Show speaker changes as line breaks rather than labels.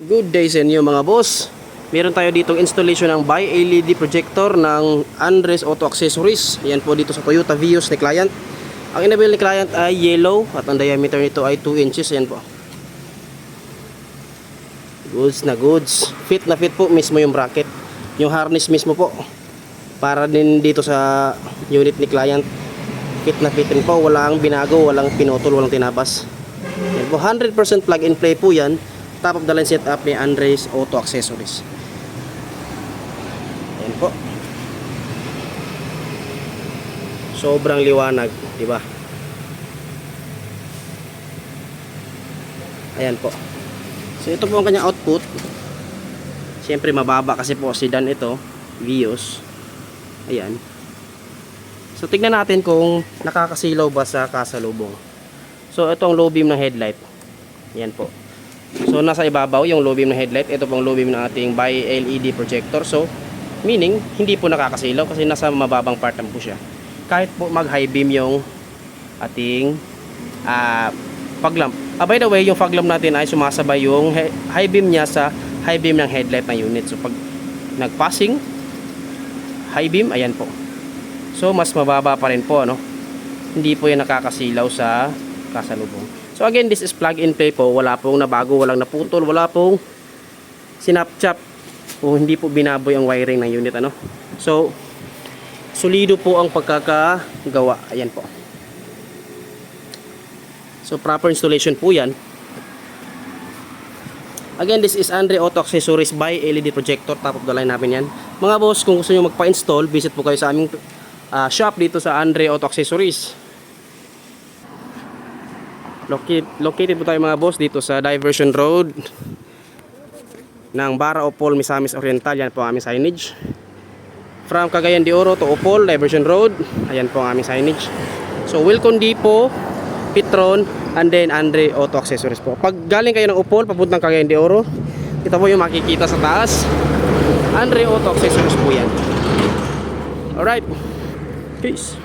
Good day sa inyo mga boss. Meron tayo ditong installation ng bi-LED projector ng Andres Auto Accessories. Yan po dito sa Toyota Vios ni client. Ang inabil ni client ay yellow at ang diameter nito ay 2 inches. Yan po. Goods na goods. Fit na fit po mismo yung bracket. Yung harness mismo po. Para din dito sa unit ni client. Fit na fit rin po. Walang binago, walang pinutol, walang tinabas. Yan po. 100% plug and play po yan. Top of the line setup ni Andres Auto Accessories. Ayan po. Sobrang liwanag, di ba? Ayan po. So ito po ang kanyang output. Siyempre mababa kasi po sedan ito, Vios. Ayan. So tignan natin kung nakakasilaw ba sa kasalubong. So ito ang low beam ng headlight. Ayan po. So nasa ibabaw yung low beam ng headlight. Ito pong low beam ng ating bi-LED projector. So meaning hindi po nakakasilaw kasi nasa mababang part po siya. Kahit po mag high beam yung ating fog lamp. By the way, yung fog lamp natin ay sumasabay yung high beam niya sa high beam ng headlight ng unit. So pag nagpassing high beam, ayan po. So mas mababa pa rin po, no? Hindi po yan nakakasilaw sa kasalubong. So again, this is plug and play po. Wala pong nabago, walang naputol, wala pong sinapchap o hindi po binaboy ang wiring ng unit, ano. So solido po ang pagkakagawa. Ayan po. So proper installation po yan. Again, this is Andres Auto Accessories bi-LED projector. Top of the line namin yan. Mga boss, kung gusto nyo magpa-install, visit po kayo sa aming shop dito sa Andres Auto Accessories. Located po tayo mga boss dito sa Diversion Road ng Bara Opol, Misamis Oriental. Yan po ang aming signage. From Cagayan de Oro to Opol, Diversion Road. Ayan po ang aming signage. So Wilcon Depot, Petron, and then Andres Auto Accessories po. Pag galing kayo ng Opol papuntang Cagayan de Oro, ito po yung makikita sa taas. Andres Auto Accessories po yan. Alright, peace.